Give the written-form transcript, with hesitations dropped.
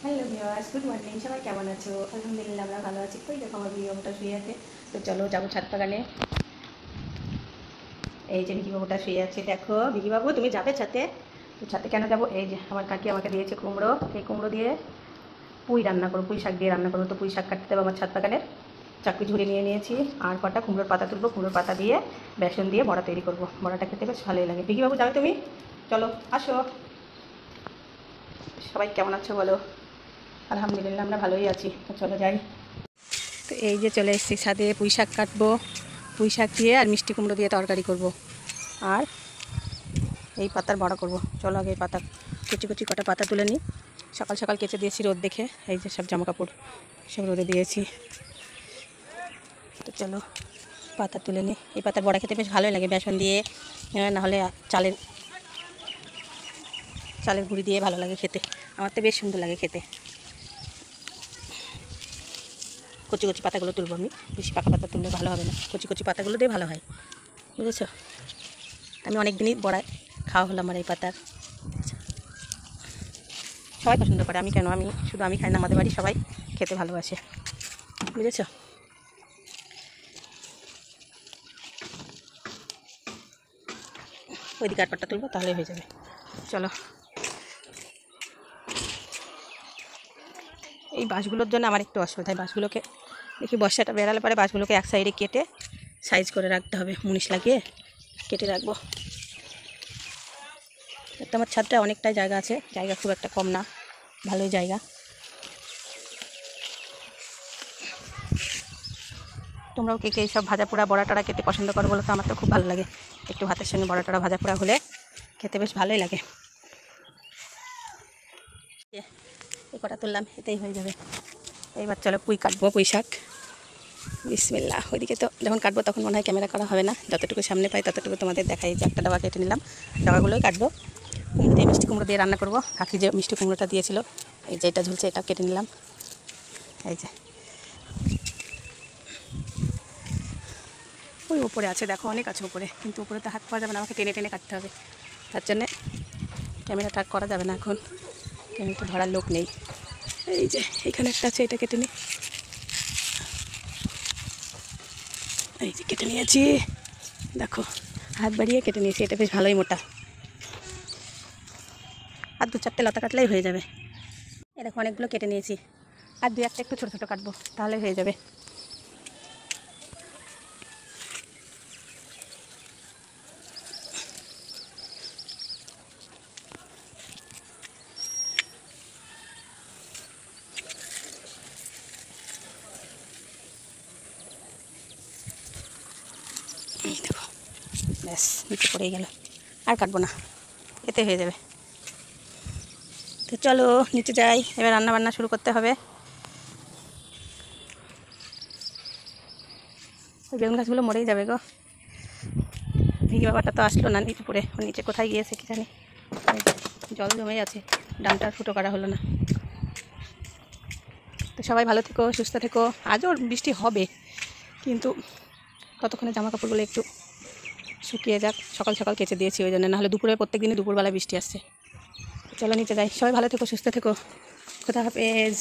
Hello viewers, good morning. সবাই কেমন আছো? আলহামদুলিল্লাহ আমরা ভালো আছি। কই দেখো আমার বিবাহটা শুয়ে আছে। তো চলো যাবো ছাদ বাগানে। এই যে বিকি বাবুটা শুয়ে আছে, দেখো। বিকি বাবু তুমি যাবে ছাদে? তো ছাদে কেন যাবো? এই যে আমার কাকি আমাকে দিয়েছে কুমড়ো। এই কুমড়ো দিয়ে পুঁই রান্না করো, পুঁই শাক দিয়ে রান্না করো। তো পুঁই শাক কাটতে দেবো আমার ছাদ বাগানের। চাকু ঝুড়ি নিয়ে নিয়েছি। আর কটা কুমড়োর পাতা তুলবো, কুমড়োর পাতা দিয়ে বেসন দিয়ে বড়া তৈরি করবো। বড়াটা খেতে বেশ ভালোই লাগে। বিকি বাবু যাবে তুমি? চলো আসো। সবাই কেমন আছো বলো? আলহামদুলিল্লাহ আমরা ভালোই আছি। তো চলো যাই। তো এই যে চলে এসেছি ছাদে। পুঁই শাক কাটবো, পুঁই শাক দিয়ে আর মিষ্টি কুমড়ো দিয়ে তরকারি করব। আর এই পাতার বড়া করব। চলো আগে এই পাতা কুচি কুচি কটা পাতা তুলে নিই। সকাল সকাল কেচে দিয়েছি রোদ দেখে। এই যে সব জামা কাপড় সব রোদে দিয়েছি। তো চলো পাতা তুলে নিই। এই পাতার বড়া খেতে বেশ ভালোই লাগে, বেসন দিয়ে নাহলে চালের চালের গুঁড়ি দিয়ে ভালো লাগে খেতে। আমার তো বেশ সুন্দর লাগে খেতে। কচি কচি পাতাগুলো তুলবো আমি, বেশি পাকা পাতা তুললে ভালো হবে না। কচি কচি পাতাগুলো দিয়ে ভালো হয়, বুঝেছো? আমি অনেক দিনই বড়ায় খাওয়া হলো আমার এই পাতার। সবাই পছন্দ করে, আমি কেন, আমি শুধু আমি খাই না, আমাদের বাড়ি সবাই খেতে ভালোবাসে, বুঝেছো? ওইদিকে আর পাতা তুলবো, তাহলে হয়ে যাবে। চলো। এই বাঁশগুলোর জন্য আমার একটু অসুবিধা হয়। বাঁশগুলোকে দেখি বর্ষাটা বেড়ালে পরে বাঁশগুলোকে এক সাইডে কেটে সাইজ করে রাখতে হবে, মুনিশ লাগিয়ে কেটে রাখবো। তো আমার ছাদটা অনেকটাই জায়গা আছে, জায়গা খুব একটা কম না, ভালোই জায়গা। তোমরাও কে কে এইসব ভাজা পোড়া বড়া টড়া খেতে পছন্দ করো বলো তো? আমার তো খুব ভালো লাগে, একটু ভাতের সঙ্গে বড়া টড়া ভাজা পোড়া হলে খেতে বেশ ভালোই লাগে। এই কটা তুললাম, এতেই হয়ে যাবে। এইবার চলো পুঁই কাটবো, পুঁই শাক। বিসমিল্লাহ। ওইদিকে তো যখন কাটবো তখন মনে হয় ক্যামেরা করা হবে না, যতটুকু সামনে পাই ততটুকু তোমাদের দেখাই। যে একটা ডাবা কেটে নিলাম, ডাবাগুলোই কাটবো। কুমড়ো দিয়ে, মিষ্টি কুমড়ো দিয়ে রান্না করবো। কাকি যে মিষ্টি কুমড়োটা দিয়েছিল, এই যে এটা ঝুলছে, এটাও কেটে নিলাম। এই যে ওই উপরে আছে, দেখো অনেক আছে উপরে, কিন্তু উপরে তো হাত পাওয়া যাবে না, আমাকে টেনে টেনে কাটতে হবে। তার জন্যে ক্যামেরাটা করা যাবে না এখন, ক্যামেরাটা ধরার লোক নেই। এই যে এখানে একটা আছে, এটা কেটে নিই। এই যে কেটে নিয়েছি, দেখো হাত বাড়িয়ে কেটে নিয়েছি। এটা বেশ ভালোই মোটা, আর দু চারটে লতা কাটলেই হয়ে যাবে। এরকম অনেকগুলো কেটে নিয়েছি, আর দু একটা একটু ছোটো ছোটো কাটবো, তাহলে হয়ে যাবে। এই দেখো, ব্যাস নিচে পড়েই গেল, আর কাটবো না, এতে হয়ে যাবে। তো চলো নিচে যাই, এবার রান্না বান্না শুরু করতে হবে। ওই বেগুন গাছগুলো মরেই যাবে গো। ভিকি বাবাটা তো আসলো না নিচে পড়ে, ও নিচে কোথায় গিয়েছে কি জানি। জল জমেই আছে, ডামটা ফুটো করা হলো না। তো সবাই ভালো থেকো, সুস্থ থেকো। আজও বৃষ্টি হবে, কিন্তু ততক্ষণে জামা কাপড়গুলো একটু শুকিয়ে যাক। সকাল সকাল কেচে দিয়েছি ওই জন্য, নাহলে দুপুরে প্রত্যেক দিনই দুপুরবেলা বৃষ্টি আসছে। চলো নিচে যাই, সবাই ভালো থেকো, সুস্থ থেকো। খোদা হাফেজ।